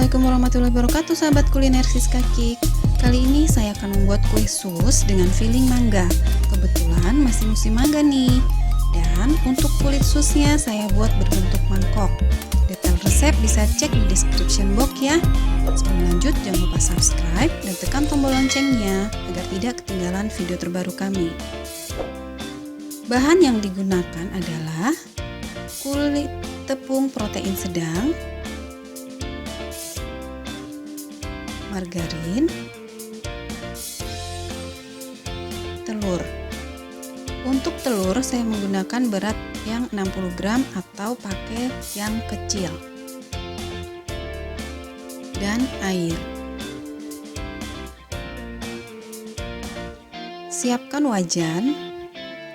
Assalamualaikum warahmatullahi wabarakatuh, sahabat kuliner Siska Kik. Kali ini saya akan membuat kue sus dengan filling mangga. Kebetulan masih musim mangga nih. Dan untuk kulit susnya saya buat berbentuk mangkok. Detail resep bisa cek di description box ya. Sebelum lanjut, jangan lupa subscribe dan tekan tombol loncengnya agar tidak ketinggalan video terbaru kami. Bahan yang digunakan adalah kulit tepung protein sedang, margarin, telur. Untuk telur saya menggunakan berat yang 60 gram atau pakai yang kecil. Dan air. Siapkan wajan,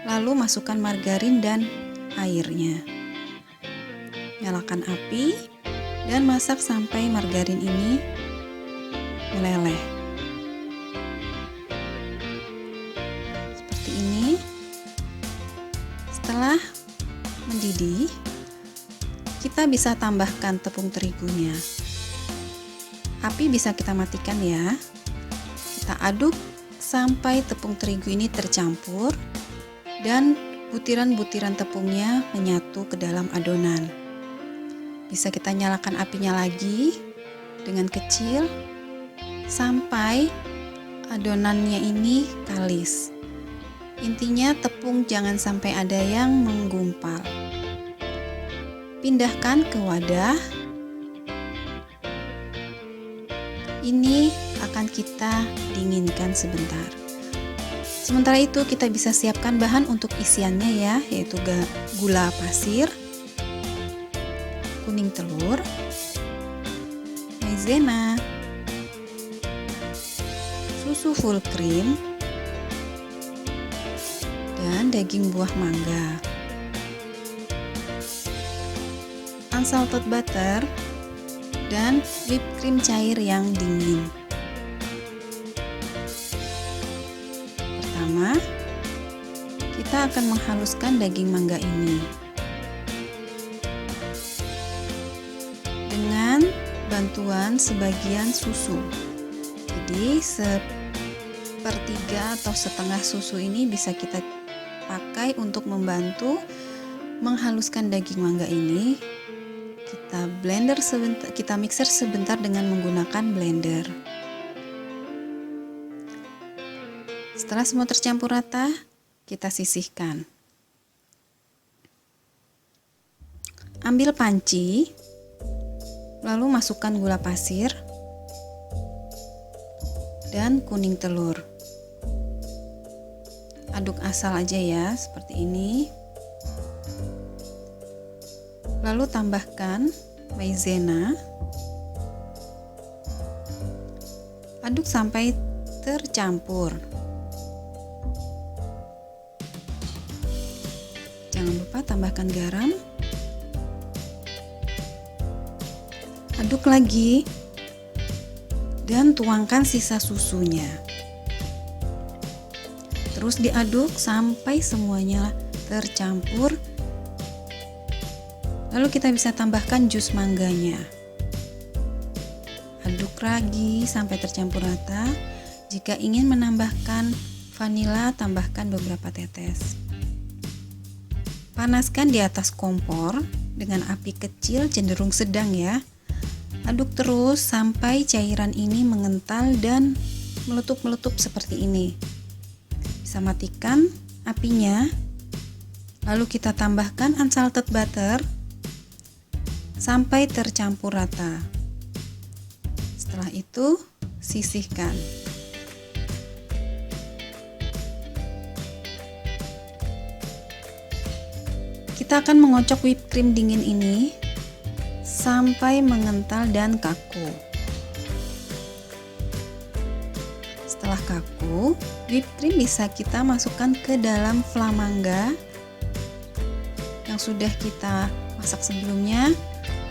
lalu masukkan margarin dan airnya. Nyalakan api dan masak sampai margarin ini meleleh. Seperti ini. Setelah mendidih, kita bisa tambahkan tepung terigunya. Api bisa kita matikan ya. Kita aduk sampai tepung terigu ini tercampur dan butiran-butiran tepungnya menyatu ke dalam adonan. Bisa kita nyalakan apinya lagi dengan kecil sampai adonannya ini kalis. Intinya tepung jangan sampai ada yang menggumpal. Pindahkan ke wadah. Ini akan kita dinginkan sebentar. Sementara itu kita bisa siapkan bahan untuk isiannya ya, yaitu gula pasir, kuning telur, maizena, susu full cream, dan daging buah mangga, unsalted butter, dan whipped cream cair yang dingin. Pertama, kita akan menghaluskan daging mangga ini dengan bantuan sebagian susu. Jadi sepertiga atau setengah susu ini bisa kita pakai untuk membantu menghaluskan daging mangga ini. Kita blender sebentar, kita mixer sebentar dengan menggunakan blender. Setelah semua tercampur rata, kita sisihkan. Ambil panci, lalu masukkan gula pasir dan kuning telur. Aduk asal aja ya, seperti ini. Lalu tambahkan maizena. Aduk sampai tercampur. Jangan lupa tambahkan garam. Aduk lagi dan tuangkan sisa susunya. Terus diaduk sampai semuanya tercampur. Lalu kita bisa tambahkan jus mangganya. Aduk lagi sampai tercampur rata. Jika ingin menambahkan vanila, tambahkan beberapa tetes. Panaskan di atas kompor dengan api kecil cenderung sedang ya. Aduk terus sampai cairan ini mengental dan meletup-meletup seperti ini. Bisa matikan apinya. Lalu kita tambahkan unsalted butter sampai tercampur rata. Setelah itu, sisihkan. Kita akan mengocok whipped cream dingin ini sampai mengental dan kaku. Setelah kaku, whipped cream bisa kita masukkan ke dalam flam mangga yang sudah kita masak sebelumnya.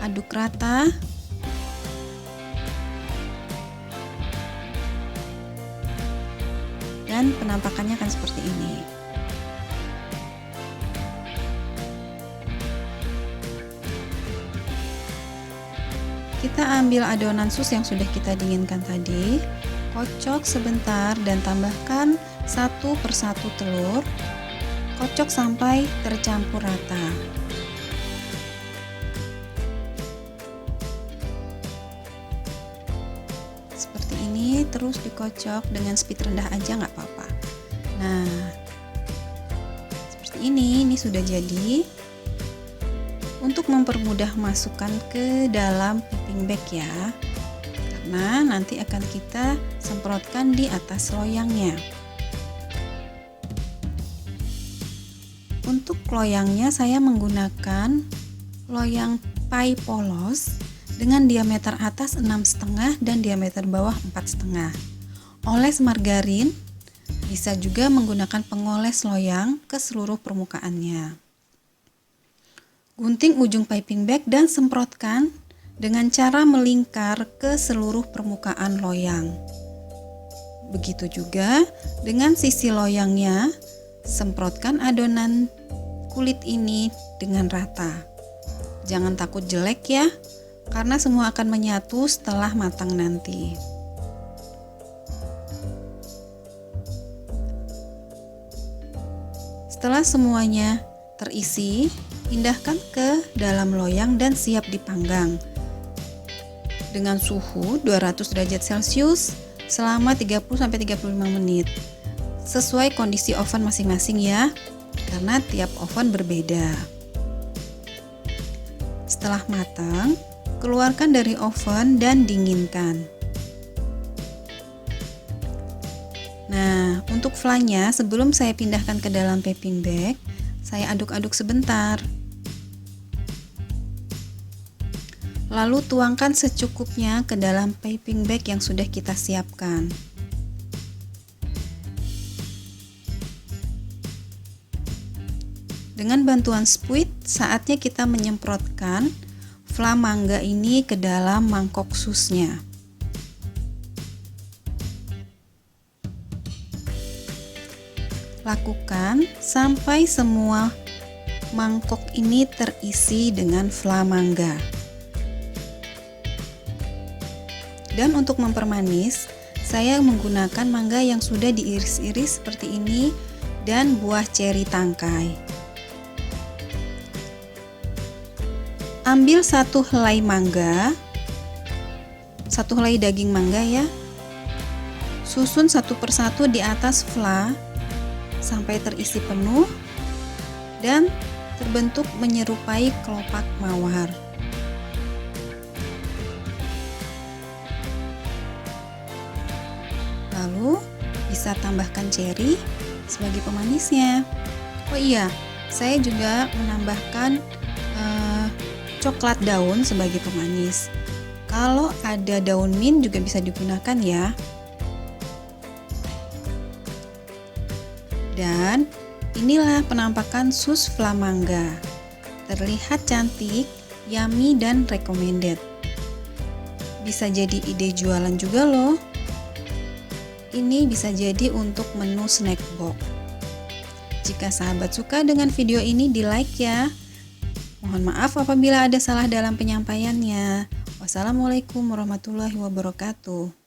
Aduk rata. Dan penampakannya akan seperti ini. Kita ambil adonan sus yang sudah kita dinginkan tadi, kocok sebentar dan tambahkan satu persatu telur. Kocok sampai tercampur rata. Seperti ini, terus dikocok dengan speed rendah aja nggak apa-apa. Nah, seperti ini sudah jadi. Untuk mempermudah masukkan ke dalam piping bag ya, karena nanti akan kita semprotkan di atas loyangnya. Untuk loyangnya saya menggunakan loyang pie polos dengan diameter atas 6,5 dan diameter bawah 4,5. Oles margarin, bisa juga menggunakan pengoles loyang ke seluruh permukaannya. Gunting ujung piping bag dan semprotkan dengan cara melingkar ke seluruh permukaan loyang. Begitu juga dengan sisi loyangnya, semprotkan adonan kulit ini dengan rata. Jangan takut jelek ya, karena semua akan menyatu setelah matang nanti. Setelah semuanya terisi, pindahkan ke dalam loyang dan siap dipanggang dengan suhu 200 derajat Celcius selama 30-35 menit. Sesuai kondisi oven masing-masing ya, karena tiap oven berbeda. Setelah matang, keluarkan dari oven dan dinginkan. Nah, untuk flannya sebelum saya pindahkan ke dalam piping bag, saya aduk-aduk sebentar. Lalu tuangkan secukupnya ke dalam piping bag yang sudah kita siapkan. Dengan bantuan spuit, saatnya kita menyemprotkan fla mangga ini ke dalam mangkok susnya. Lakukan sampai semua mangkok ini terisi dengan fla mangga. Dan untuk mempermanis, saya menggunakan mangga yang sudah diiris-iris seperti ini dan buah ceri tangkai. Ambil satu helai mangga, satu helai daging mangga ya. Susun satu persatu di atas fla sampai terisi penuh dan terbentuk menyerupai kelopak mawar. Lalu bisa tambahkan ceri sebagai pemanisnya. Oh iya, saya juga menambahkan coklat daun sebagai pemanis. Kalau ada daun mint juga bisa digunakan ya. Dan inilah penampakan sus fla mangga. Terlihat cantik, yummy dan recommended. Bisa jadi ide jualan juga loh. Ini bisa jadi untuk menu snack box. Jika sahabat suka dengan video ini, di like ya. Mohon maaf apabila ada salah dalam penyampaiannya. Wassalamualaikum warahmatullahi wabarakatuh.